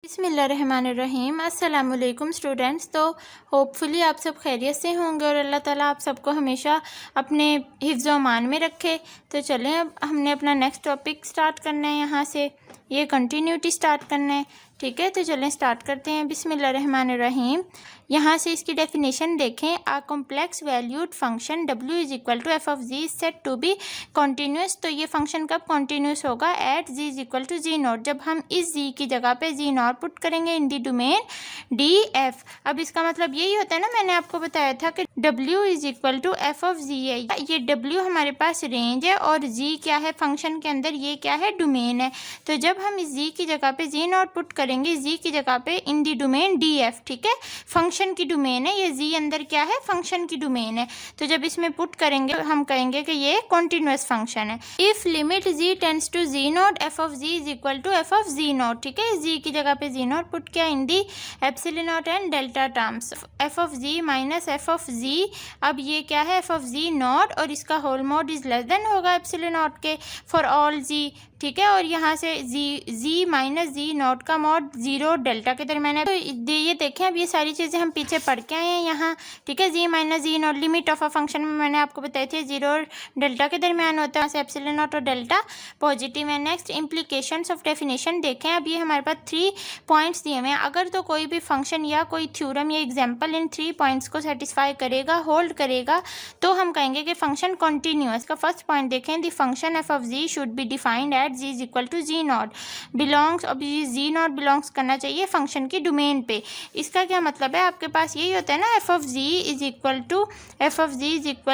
बिस्मिल्लाहिर्रहमानिर्रहीम। अस्सलाम वालेकुम स्टूडेंट्स। तो होपफुली आप सब खैरियत से होंगे और अल्लाह ताला आप सबको हमेशा अपने हिफ्ज़ व अमान में रखे। तो चलें, अब हमने अपना नेक्स्ट टॉपिक स्टार्ट करना है, यहाँ से ये कंटिन्यूटी स्टार्ट करना है। ठीक है, तो चलें स्टार्ट करते हैं। बिस्मिल्लाहिर्रहमानिर्रहीम। यहाँ से इसकी डेफिनेशन देखें। A complex valued function w is equal to f of ji is set to be continuous. तो ये फंक्शन कब कॉन्टीन्यूस होगा? At ji is equal to ji not, जब हम इस जी की जगह पे जी नॉट पुट करेंगे इन दी डोमेन डी एफ। अब इसका मतलब यही होता है ना, मैंने आपको बताया था कि w is equal to f of z है। ये w हमारे पास रेंज है और g क्या है फंक्शन के अंदर, ये क्या है? डोमेन है। तो जब हम इस g की जगह पे जी नॉट पुट करेंगे जी की जगह पे इन दी डोमेन डी एफ, ठीक है, फंक्शन की डोमेन है ये, जी अंदर क्या है? फंक्शन की डोमेन है। तो जब इसमें पुट करेंगे हम कहेंगे कि ये कॉन्टिन्यूस फंक्शन है। If limit ji tends to ji not f of ji is equal to f of z not, ठीक है, जी की जगह पे जी नॉट पुट किया in the epsilon not and delta terms, f of z minus f of z. अब ये क्या है? एफ ऑफ जी नॉट और इसका whole mod is less than होगा एप्सिलॉन नॉट के फॉर ऑल जी, ठीक है। और यहाँ से जी माइनस जी नॉट का मॉड जीरो डेल्टा के दरमियान है। तो ये देखें, अब ये सारी चीज़ें हम पीछे पढ़ के आए हैं यहाँ, ठीक है। Z minus ji not limit of a function में मैंने आपको बताई थी जीरो और डेल्टा के दरमियान होता है, एप्सिलॉन नॉट और डेल्टा पॉजिटिव है। नेक्स्ट इम्प्लीकेशंस ऑफ डेफिनेशन देखें। अब ये हमारे पास 3 पॉइंट्स दिए हुए हैं। अगर तो कोई भी फंक्शन या कोई थ्योरम या एग्जाम्पल इन 3 पॉइंट्स को सेटिस्फाई करेगा, होल्ड करेगा, तो हम कहेंगे कि फंक्शन कॉन्टिन्यूअस। का फर्स्ट पॉइंट देखें, the function F of z should be defined at ji is equal to ji not belongs. अब ये जी नॉट बिलोंग्स करना चाहिए फंक्शन की डोमेन पे। इसका क्या मतलब है? आपके पास यही होता है ना, f of ji is equal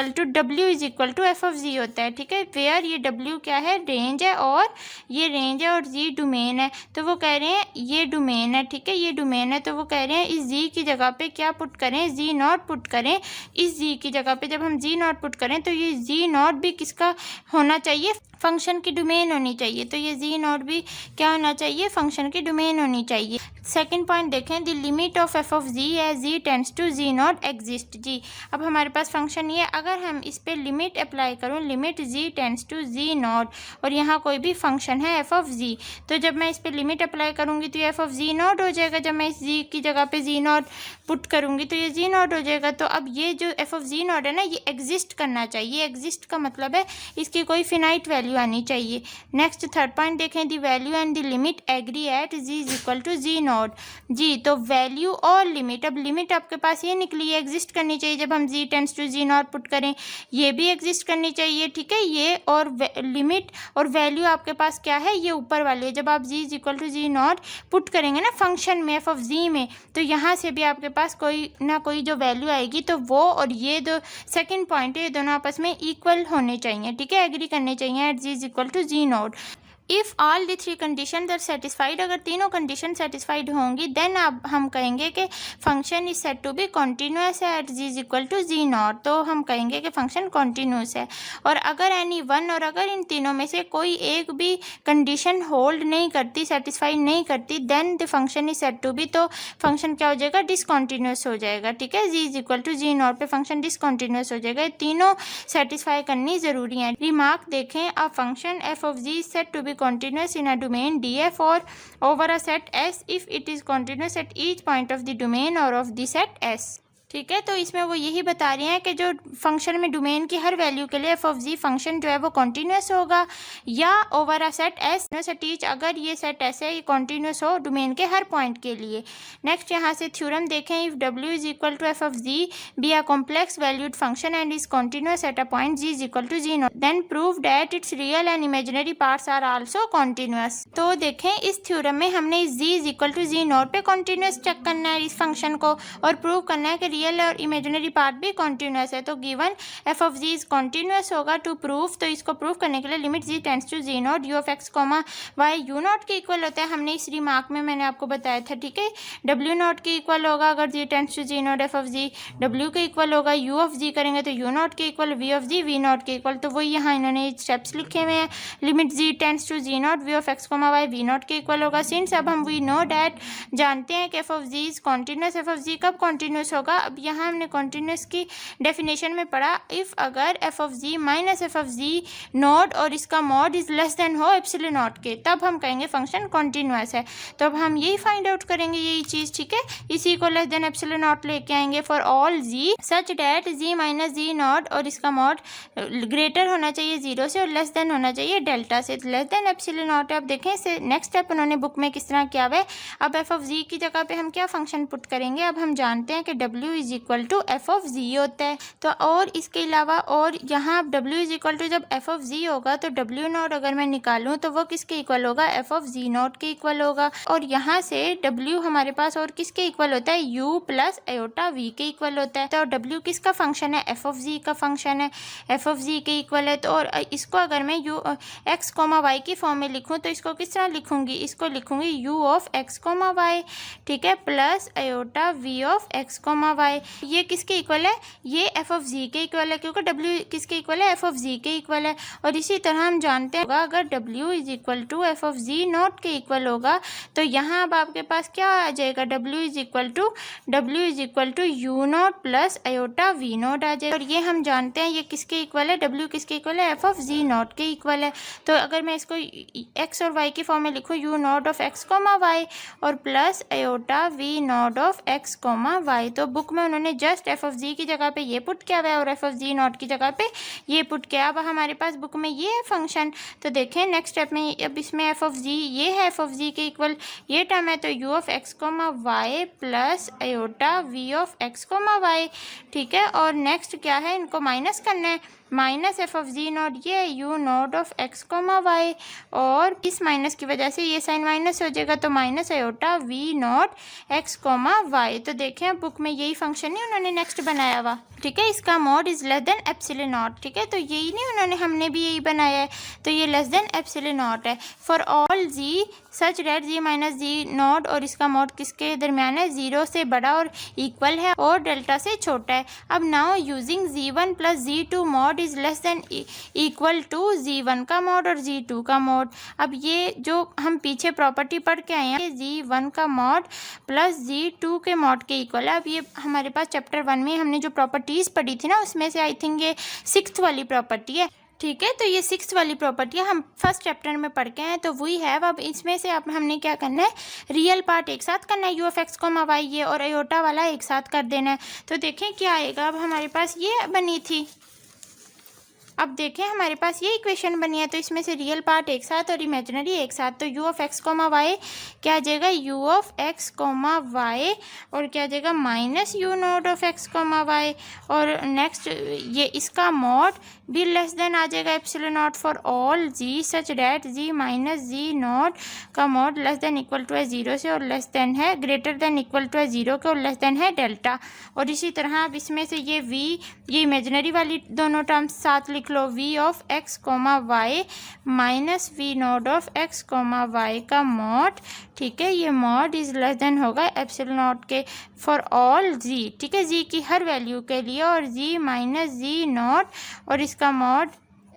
to डब्ल्यू is equal to f of z होता है, ठीक है। वेयर ये डब्ल्यू क्या है? रेंज है, और ये रेंज है और जी डोमेन है। तो वो कह रहे हैं ये डोमेन है, ठीक है, ये डोमेन है। तो वो कह रहे हैं इस जी की जगह पे क्या पुट करें? जी नॉट पुट करें इस जी की जगह पे। जब हम जी नॉट पुट करें तो ये जी नॉट भी किसका होना चाहिए? फंक्शन की डोमेन होनी चाहिए। तो ये जी नॉट भी क्या होना चाहिए? फंक्शन की डोमेन होनी चाहिए। सेकंड पॉइंट देखें, the limit of F of z as ji tends to ji not exist. जी, अब हमारे पास फंक्शन ये, अगर हम इस पे लिमिट अप्लाई करूँ, limit ji tends to ji not, और यहाँ कोई भी फंक्शन है एफ ऑफ जी, तो जब मैं इस पे लिमिट अप्लाई करूँगी तो ये एफ ऑफ जी नॉट हो जाएगा। जब मैं इस जी की जगह पे जी नॉट पुट करूँगी तो ये जी नॉट हो जाएगा। तो अब ये जो एफ ऑफ जी नॉट है ना, ये एग्जिस्ट करना चाहिए। एग्जिस्ट का मतलब है इसकी कोई फिनाइट वैल्यू आनी चाहिए। नेक्स्ट थर्ड पॉइंट देखें, the value and the limit agree at ji is equal to ji not. जी, तो वैल्यू और लिमिट, अब लिमिट आपके पास ये निकली है, एग्जिस्ट करनी चाहिए जब हम z tends to ji not put करें, ये भी एग्जिस्ट करनी चाहिए, ठीक है। ये और लिमिट और वैल्यू आपके पास क्या है? ये ऊपर वाली है। जब आप z is equal to ji not put करेंगे ना फंक्शन में एफ ऑफ जी में, तो यहाँ से भी आपके पास कोई ना कोई जो वैल्यू आएगी, तो वो और ये जो सेकेंड पॉइंट है, ये दोनों आपस में इक्वल होने चाहिए, ठीक है, एग्री करने चाहिए at ji is equal to ji not. If all the 3 condition are satisfied, अगर तीनों कंडीशन सेटिस्फाइड होंगी, देन अब हम कहेंगे कि function is set to be continuous at ji is equal to ji not. तो हम कहेंगे कि फंक्शन कॉन्टीन्यूअस है। और अगर एनी वन, और अगर इन तीनों में से कोई एक भी कंडीशन होल्ड नहीं करती, सेटिस्फाइड नहीं करती, then the function is set to be, तो फंक्शन क्या हो जाएगा? डिसकॉन्टीन्यूअस हो जाएगा, ठीक है। Z is equal to ji not पे फंक्शन डिसकॉन्टीन्यूअस हो जाएगा। तीनों सेटिस्फाई करनी जरूरी है। रिमार्क देखें, a function F of ji is set to be continuous in a domain df or over a set S if it is continuous at each point of the domain or of the set S, ठीक है। तो इसमें वो यही बता रहे हैं कि जो फंक्शन में डोमेन की हर वैल्यू के लिए एफ ऑफ जी फंक्शन जो है वो कॉन्टीन्यूस होगा, या over a set S set each, अगर ये सेट एस है, ये कॉन्टीन्यूस हो डोमेन के हर पॉइंट के लिए। नेक्स्ट यहाँ से थ्योरम देखें, इफ डब्ल्यू is equal to f of z be a complex valued function and is continuous at a point z is equal to ji not, then prove that its real and imaginary parts are also continuous. तो देखें, इस theorem में हमने इस z is equal to ji not पे continuous check करना है इस फंक्शन को, और प्रूव करना है कि रियल और इमेजिनरी पार्ट भी कॉन्टिन्यूस है। तो given f of ji is continuous होगा। टू प्रूफ, तो इसको प्रूफ करने के लिए limit ji tends to ji not u of x comma y u not के इक्वल होता है। हमने इस रिमार्क में मैंने आपको बताया था, ठीक है। डब्ल्यू नॉट के इक्वल होगा अगर z tends to ji not f of z, डब्ल्यू के इक्वल होगा यू ऑफ जी करेंगे तो यू नॉट के equal, v of z v not के इक्वल। तो वही यहाँ इन्होंने स्टेप्स लिखे हुए हैं। Limit ji tends to ji not v of x comma y v not के इक्वल होगा। सिंस अब हम वी नो डैट जानते हैं कि f of ji is continuous, F of जी कब कॉन्टिन्यूस होगा? अब यहाँ हमने कॉन्टीन्यूस की डेफिनेशन में पढ़ा, इफ़ अगर f of z minus f of z not और इसका मॉड इज़ लेस देन हो एप्सिलॉन नॉट के, तब हम कहेंगे फंक्शन कॉन्टीन्यूअस है। तो अब हम यही फाइंड आउट करेंगे, यही चीज़, ठीक है। इसी को लेस देन एप्सिलॉन नॉट लेके आएंगे for all ji such that z minus ji not और इसका मॉड ग्रेटर होना चाहिए 0 से और लेस देन होना चाहिए डेल्टा से, लेस देन एप्सिलॉन नॉट है। अब देखें इसे नेक्स्ट स्टेप उन्होंने बुक में किस तरह किया हुआ है। अब एफ ऑफ जी की जगह पे हम क्या फंक्शन पुट करेंगे, अब हम जानते हैं कि डब्ल्यू is equal to f of z होता है। तो और इसके अलावा और यहाँ डब्ल्यू इज इक्वल टू जब एफ ऑफ जी होगा तो डब्ल्यू नॉट अगर मैं निकालूँ तो वो किसके इक्वल होगा, एफ ऑफ जी नॉट के इक्वल होगा। और यहाँ से डब्ल्यू हमारे पास और किसके इक्वल होता है, यू प्लस आयोटा वी के इक्वल होता है। तो डब्ल्यू किसका फंक्शन है, एफ ऑफ जी का फंक्शन है, एफ ऑफ जी के इक्वल है। तो और इसको अगर मैं यू एक्स कोमा वाई की फॉर्म में लिखूँ तो इसको किस तरह लिखूँगी, इसको लिखूँगी u of x comma y, ठीक है, plus iota v of x comma Y. ये किसके इक्वल है, ये एफ ऑफ जी के इक्वल है, क्योंकि डब्ल्यू किसके इक्वल है, एफ ऑफ जी के इक्वल है। और इसी तरह हम जानते हैं अगर डब्ल्यू is equal to f of z not के इक्वल होगा तो यहाँ अब आपके पास क्या आ जाएगा, डब्ल्यू is equal to u not plus iota we not आ जाएगा। और ये हम जानते हैं ये किसके इक्वल है, डब्ल्यू किसके इक्वल है, एफ ऑफ जी नॉट के इक्वल है। तो अगर मैं इसको एक्स और वाई की फॉर्म में लिखूँ, u not of x comma y और plus iota we not of x comma Y, तो बुक में उन्होंने जस्ट एफ ऑफ जी की जगह पे ये पुट किया हुआ है और एफ ऑफ जी नॉट की जगह पे ये पुट किया। अब हमारे पास बुक में ये है फंक्शन। तो देखें नेक्स्ट स्टेप में अब इसमें एफ ऑफ जी ये है एफ ऑफ जी के इक्वल ये टर्म है, तो u of x comma y plus iota v of x comma y, ठीक है। और नेक्स्ट क्या है, इनको माइनस करना है, minus f of z not ये है u not of x comma y और इस माइनस की वजह से ये साइन माइनस हो जाएगा तो minus iota we naught X comma Y. तो देखें बुक में यही फंक्शन है उन्होंने नेक्स्ट बनाया हुआ, ठीक है। इसका mod is less than epsilon not, ठीक है। तो यही नहीं उन्होंने, हमने भी यही बनाया है। तो ये लेस देन एप्सिलॉन नॉट है for all ji such that Z minus ji not और इसका मॉड किसके दरमियान है, 0 से बड़ा और इक्वल है और डेल्टा से छोटा है। अब now using G1 plus G2 mod is less than equal to G1 का मॉड और जी2 का मॉड। अब ये जो हम पीछे प्रॉपर्टी पढ़ के आए हैं जी1 का मॉड प्लस जी2 के मॉड के इक्वल है। अब ये हमारे पास चैप्टर 1 में हमने जो प्रॉपर्टीज़ पढ़ी थी ना उसमें से आई थिंक ये 6th वाली प्रॉपर्टी है, ठीक है। तो ये 6th वाली प्रॉपर्टी हम फर्स्ट चैप्टर में पढ़ के हैं, तो वही है। अब इसमें से अब हमने क्या करना है, रियल पार्ट एक साथ करना है, U of x comma Y ये और आयोटा वाला एक साथ कर देना है। तो देखें क्या आएगा, अब हमारे पास ये बनी थी, अब देखें हमारे पास ये इक्वेशन बनी है, तो इसमें से रियल पार्ट एक साथ और इमेजिनरी एक साथ। तो u of x comma y क्या आ जाएगा, u of x comma y और क्या आ जाएगा minus u not of x comma y और नेक्स्ट ये इसका मॉड भी लेस देन आ जाएगा epsilon naught for all ji such that z minus ji not का mod less than equal to है 0 से और लेस देन है ग्रेटर देन इक्वल टू है 0 के और लेस देन है डेल्टा। और इसी तरह अब इसमें से ये वी ये इमेजिनरी वाली दोनों टर्म्स साथ लिख लो, v of x comma y minus v not of x comma y का मॉड, ठीक है। ये मॉड इज लेस देन होगा एप्सिलॉन नॉट के फॉर ऑल जी, ठीक है, जी की हर वैल्यू के लिए और जी माइनस जी नॉट और इसका mod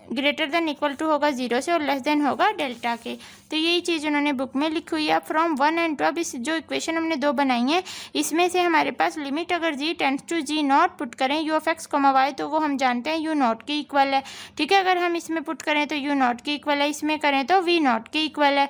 greater than equal to होगा 0 से और लेस देन होगा डेल्टा के। तो यही चीज़ उन्होंने बुक में लिखी हुई है फ्रॉम 1 एंड 2। अब इस जो इक्वेशन हमने 2 बनाई है इसमें से हमारे पास लिमिट अगर z tends to ji not put करें u of x comma Y तो वो हम जानते हैं यू नॉट के इक्वल है, ठीक है। अगर हम इसमें पुट करें तो यू नॉट के इक्वल है, इसमें करें तो वी नॉट के इक्वल है।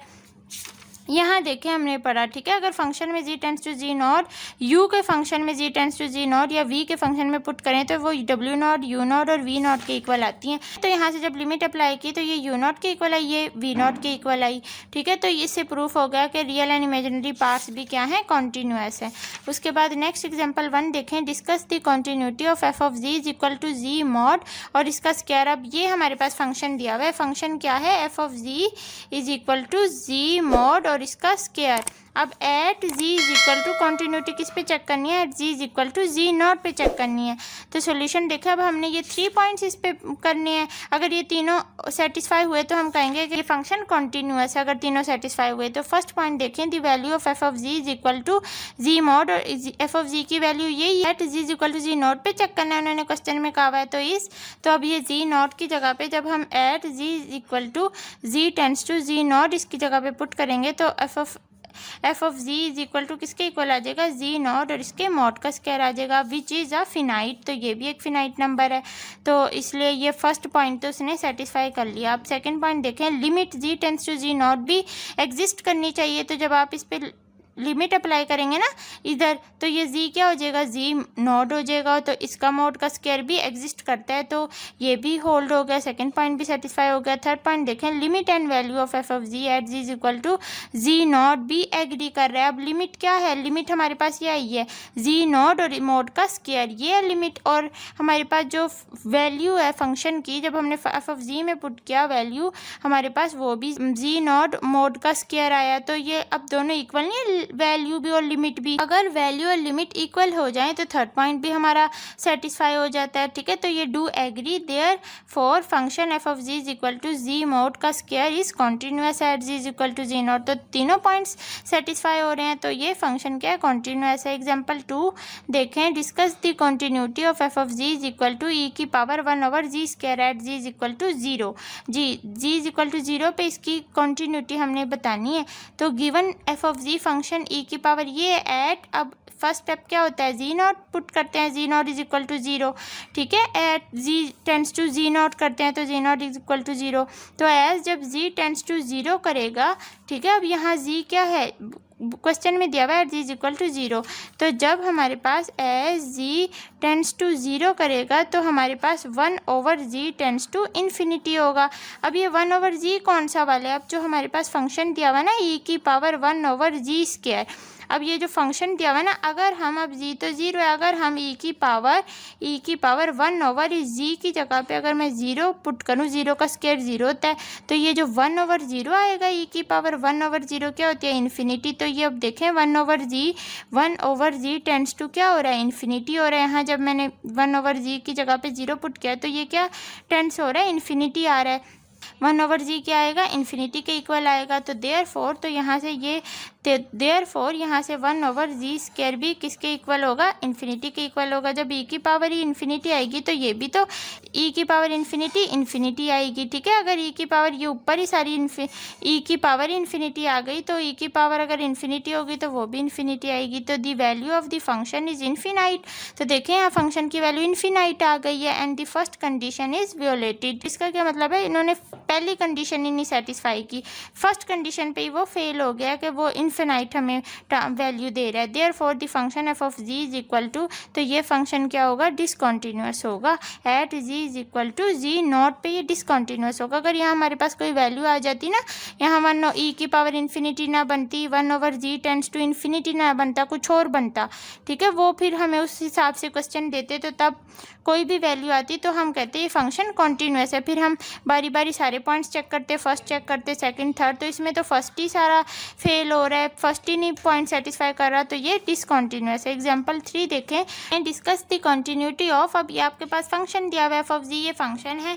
यहाँ देखें हमने पढ़ा, ठीक है, अगर फंक्शन में z tends to ji not u के फंक्शन में z tends to ji naught या वी के फंक्शन में पुट करें तो वो डब्ल्यू नॉट यू नॉट और वी नॉट के इक्वल आती हैं। तो यहाँ से जब लिमिट अप्लाई की तो ये यू नॉट के इक्वल आई, ये वी नॉट के इक्वल आई, ठीक है। तो इससे प्रूफ हो गया कि रियल एंड इमेजिनरी पार्ट्स भी क्या हैं, कॉन्टीन्यूअस है। उसके बाद नेक्स्ट एग्जाम्पल 1 देखें, discuss the continuity of F of ji is equal to ji mod और इसका स्क्वायर। अब ये हमारे पास फंक्शन दिया हुआ है, फंक्शन क्या है, F of ji is equal to ji mod और इसका स्क्वायर। अब at ji is equal to continuity किस पे चेक करनी है, at ji is equal to ji not पे चेक करनी है। तो सॉल्यूशन देखा, अब हमने ये 3 पॉइंट्स इस पे करने हैं। अगर ये तीनों सेटिस्फाई हुए तो हम कहेंगे कि ये फंक्शन कॉन्टीन्यूअस है। अगर तीनों सेटिस्फाई हुए तो फर्स्ट पॉइंट देखें, the value of F of ji is equal to ji mod और एफ ऑफ जी की वैल्यू यही है, at ji is equal to ji not पे चेक करना है, उन्होंने क्वेश्चन में कहा हुआ है। तो अब ये जी नॉट की जगह पे जब हम at ji is equal to Z tends to ji naught इसकी जगह पे पुट करेंगे तो F of F of ji is equal to किसके इक्वल आ जाएगा, जी नॉट और इसके मॉड का स्क्वायर आ जाएगा, विच इज़ अ फिनाइट। तो ये भी एक फिनाइट नंबर है, तो इसलिए ये फर्स्ट पॉइंट तो उसने सेटिस्फाई कर लिया। अब सेकंड पॉइंट देखें, limit ji tends to ji naught भी एग्जिस्ट करनी चाहिए। तो जब आप इस पर लिमिट अप्लाई करेंगे ना इधर, तो ये जी क्या हो जाएगा, जी नॉट हो जाएगा, तो इसका मॉड का स्क्वायर भी एग्जिस्ट करता है, तो ये भी होल्ड हो गया, सेकंड पॉइंट भी सेटिस्फाई हो गया। थर्ड पॉइंट देखें, limit and value of F of Z at ji is equal to ji naught भी एग्री कर रहा है। अब लिमिट क्या है, लिमिट हमारे पास ये आई है जी नॉट और मॉड का स्क्वायर, ये है लिमिट। और हमारे पास जो वैल्यू है फंक्शन की, जब हमने एफ ऑफ जी में पुट किया वैल्यू, हमारे पास वो भी जी नॉट मॉड का स्क्वायर आया, तो ये अब दोनों इक्वल नहीं है, वैल्यू भी और लिमिट भी। अगर वैल्यू और लिमिट इक्वल हो जाए तो थर्ड पॉइंट भी हमारा सेटिस्फाई हो जाता है, ठीक है। तो ये do agree, therefore function F of ji is equal to ji mod का square is continuous at ji is equal to ji not. तो तीनों पॉइंट्स सेटिस्फाई हो रहे हैं, तो ये फंक्शन क्या है, कॉन्टिन्यूअस है। एग्जाम्पल 2 देखें, discuss the continuity of F of ji is equal to e की power 1 over z square at ji is equal to 0। Z is equal to 0 पे इसकी कॉन्टिन्यूटी हमने बतानी है। तो given f of z function e की power ये eight, अब फर्स्ट स्टेप क्या होता है, जी नॉट पुट करते हैं, Z naught is equal to 0, ठीक है। At Z tends to ji naught करते हैं, तो Z naught is equal to 0। तो एज जब जी टेंड्स टू 0 करेगा, ठीक है। अब यहाँ जी क्या है, क्वेश्चन में दिया हुआ है जी इज इक्वल टू 0, तो जब हमारे पास एज जी टेंड्स टू 0 करेगा तो हमारे पास 1 over Z tends to infinity होगा। अब ये 1 ओवर जी कौन सा वाला है, अब जो हमारे पास फंक्शन दिया हुआ ना ई की पावर 1 ओवर जी स्क्वायर, अब ये जो फंक्शन दिया हुआ है ना, अगर हम अब जी तो 0 है, अगर हम ई की पावर 1 ओवर इस जी की जगह पे अगर मैं 0 पुट करूँ, 0 का स्क्वायर 0 होता है, तो ये जो 1 ओवर 0 आएगा, ई की पावर 1 ओवर 0 क्या होती है, इन्फिनिटी। तो ये अब देखें 1 ओवर जी टेंड्स टू क्या हो रहा है, इन्फिनिटी हो रहा है। यहाँ जब मैंने 1 ओवर जी की जगह पे 0 पुट किया तो ये क्या टेंड्स हो रहा है, इन्फिनिटी आ रहा है। 1 ओवर जी क्या आएगा, इन्फिनिटी के इक्वल आएगा। तो देयरफॉर, तो यहाँ से ये देयरफॉर यहाँ से 1 ओवर जी स्क्वायर भी किसके इक्वल होगा, इन्फिनिटी के इक्वल होगा। जब ई की पावर ही इन्फिनिटी आएगी तो ये भी तो ई की पावर इन्फिनिटी आएगी, ठीक है। अगर ई की पावर ये ऊपर ही सारी ई की पावर इन्फिनिटी आ गई, तो ई की पावर अगर इन्फिनिटी होगी तो वो भी इन्फिनिटी आएगी। तो the value of the function is infinite. तो देखें यहाँ फंक्शन की वैल्यू इन्फिनाइट आ गई है, and the first condition is violated. इसका क्या मतलब है, इन्होंने पहली कंडीशन ही नहीं सेटिस्फाई की, फर्स्ट कंडीशन पे ही वो फेल हो गया कि वो इन्फिनाइट हमें वैल्यू दे रहा है। Therefore the function F of ji is equal to, तो ये फंक्शन क्या होगा, डिसकंटिन्यूअस होगा। At ji is equal to ji not पे ये डिसकंटिन्यूअस होगा। अगर यहाँ हमारे पास कोई वैल्यू आ जाती ना, यहाँ 1 ई की पावर इन्फिनिटी ना बनती, 1 over Z tends to infinity ना बनता, कुछ और बनता, ठीक है, वो फिर हमें उस हिसाब से क्वेश्चन देते, तो तब कोई भी वैल्यू आती तो हम कहते ये फंक्शन कॉन्टिन्यूअस है। फिर हम बारी बारी सारे पॉइंट्स चेक करते, फर्स्ट चेक करते, सेकंड, थर्ड, तो इसमें तो फर्स्ट ही सारा फेल हो रहा है, फर्स्ट ही नहीं पॉइंट सेटिस्फाई कर रहा, तो ये डिसकंटिन्यूअस है। एग्जांपल 3 देखें, and discuss the continuity of, अब ये आपके पास फंक्शन दिया हुआ है एफ ऑफ जी, ये फंक्शन है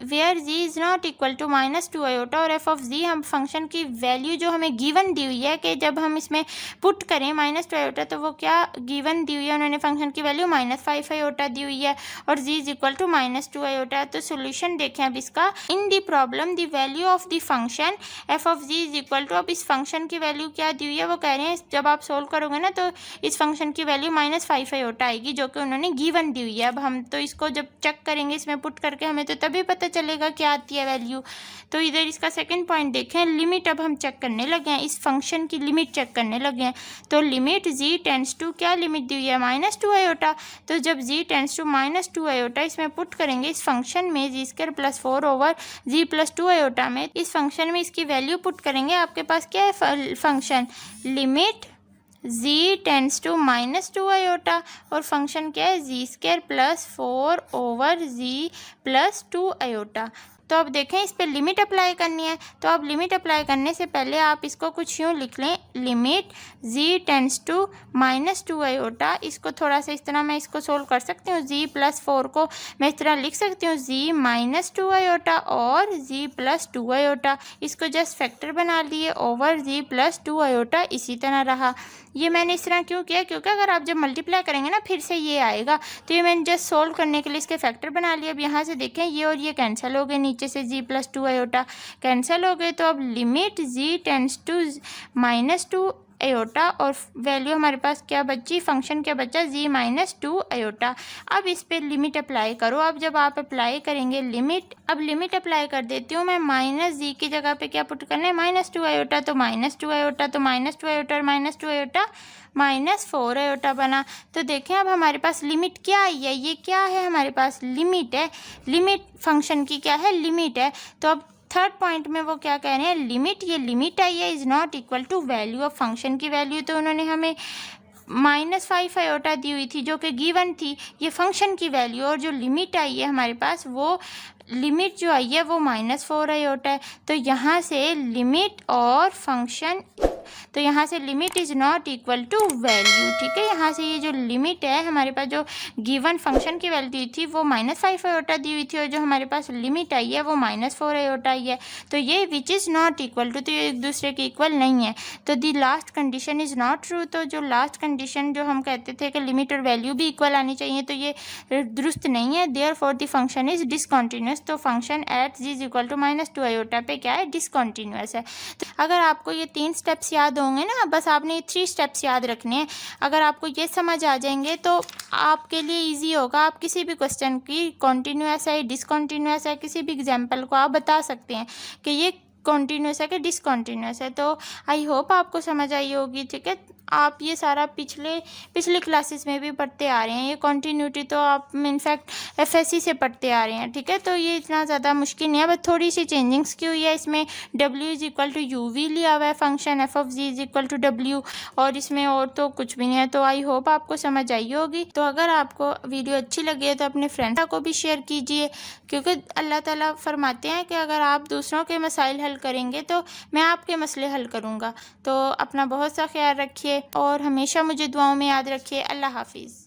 where Z is not equal to -2 iota, और एफ ऑफ जी हम फंक्शन की वैल्यू जो हमें गिवन दी हुई है कि जब हम इसमें पुट करें -2 आयोटा, तो वो क्या गिवन दी हुई है, उन्होंने फंक्शन की वैल्यू -5 आयोटा दी हुई है, और z is equal to -2 iota. तो सोल्यूशन देखें अब इसका, in the problem the value of the function F of ji is equal to, अब इस फंक्शन की वैल्यू क्या दी हुई है, वो कह रहे हैं जब आप सोल्व करोगे ना तो इस फंक्शन की वैल्यू -5 आयोटा आएगी, जो कि उन्होंने गिवन दी हुई है। अब हम तो इसको जब चेक करेंगे इसमें पुट करके, हमें तो तभी पता चलेगा क्या आती है वैल्यू। तो इधर इसका सेकंड पॉइंट देखें, लिमिट अब हम चेक करने लगे हैं, इस फंक्शन की लिमिट चेक करने लगे हैं। तो लिमिट जी टेंड्स टू, क्या लिमिट दी हुई है, -2 आयोटा, तो जब जी टेंड्स टू -2 आयोटा इसमें पुट करेंगे इस फंक्शन में, जी square plus 4 over Z plus 2 iota में, इस फंक्शन में इसकी वैल्यू पुट करेंगे, आपके पास क्या है function, limit ji tends to -2 iota, और फंक्शन क्या है, Z square plus 4 over Z plus 2 iota. तो अब देखें इस पर लिमिट अप्लाई करनी है, तो अब लिमिट अप्लाई करने से पहले आप इसको कुछ यूँ लिख लें, limit ji tends to -2 iota, इसको थोड़ा सा इस तरह मैं इसको सोल्व कर सकती हूँ, जी प्लस 4 को मैं इस तरह लिख सकती हूँ, जी -2 आयोटा और जी प्लस 2 आयोटा, इसको जस्ट फैक्टर बना लिए, ओवर जी प्लस 2 आयोटा इसी तरह रहा। ये मैंने इस तरह क्यों किया, क्योंकि अगर आप जब मल्टीप्लाई करेंगे ना फिर से ये आएगा, तो ये मैंने जस्ट सोल्व करने के लिए इसके फैक्टर बना लिया। अब यहाँ से देखें ये और ये कैंसिल हो गए नीचे, नीचे से जी प्लस 2 आयोटा कैंसिल हो गए। तो अब limit ji tends to -2 iota और वैल्यू हमारे पास क्या बची, फंक्शन क्या बचा, जी -2 आयोटा। अब इस पे लिमिट अप्लाई करो। अब जब आप अप्लाई करेंगे लिमिट, अब लिमिट अप्लाई कर देती हूँ मैं, माइनस जी की जगह पे क्या पुट करना है, -2 आयोटा, तो -2 आयोटा, तो -2 आयोटा और -2 आयोटा -4 आयोटा बना। तो देखें अब हमारे पास लिमिट क्या आई है, ये क्या है, हमारे पास लिमिट है, लिमिट फंक्शन की क्या है, लिमिट है। तो अब थर्ड पॉइंट में वो क्या कह रहे हैं, लिमिट, ये लिमिट आई है is not equal to value of function की वैल्यू, तो उन्होंने हमें -5 आयोटा दी हुई थी जो कि गिवन थी, ये फंक्शन की वैल्यू, और जो लिमिट आई है हमारे पास वो लिमिट जो आई है वो -4 आयोटा है। तो यहाँ से लिमिट और फंक्शन, तो यहाँ से limit is not equal to value, ठीक है। यहाँ से ये जो लिमिट है हमारे पास, जो गिवन फंक्शन की वैल्यू थी वो -5 आयोटा दी हुई थी, और जो हमारे पास लिमिट आई है वो -4 आयोटा आई है। तो ये which is not equal to, तो ये एक दूसरे के इक्वल नहीं है। तो the last condition is not true, तो जो लास्ट कंडीशन जो हम कहते थे कि लिमिट और वैल्यू भी इक्वल आनी चाहिए, तो ये दुरुस्त नहीं है। Therefore the function is discontinuous, तो function at ji is equal to -2 iota पे क्या है, डिसकंटिन्यूअस है। तो अगर आपको ये 3 स्टेप्स याद होंगे ना, बस आपने ये 3 स्टेप्स याद रखने हैं। अगर आपको ये समझ आ जाएंगे तो आपके लिए इजी होगा, आप किसी भी क्वेश्चन की कॉन्टीन्यूअस है डिसकंटिन्यूअस है, किसी भी एग्जाम्पल को आप बता सकते हैं कि ये कॉन्टीन्यूअस है कि डिसकंटिन्यूअस है। तो आई होप आपको समझ आई होगी, ठीक है। आप ये सारा पिछली क्लासेस में भी पढ़ते आ रहे हैं, ये कॉन्टीन्यूटी तो आप इनफैक्ट एफएससी से पढ़ते आ रहे हैं, ठीक है। तो ये इतना ज़्यादा मुश्किल नहीं है, बस थोड़ी सी चेंजिंग्स की हुई है। इसमें w is equal to U V लिया हुआ है function, F of ji is equal to w, और इसमें और तो कुछ भी नहीं है। तो आई होप आपको समझ आई होगी। तो अगर आपको वीडियो अच्छी लगी है तो अपने फ्रेंड्स को भी शेयर कीजिए, क्योंकि अल्लाह ताला फरमाते हैं कि अगर आप दूसरों के मसाइल हल करेंगे तो मैं आपके मसले हल करूँगा। तो अपना बहुत सा ख्याल रखिए और हमेशा मुझे दुआओं में याद रखिए। अल्लाह हाफिज़।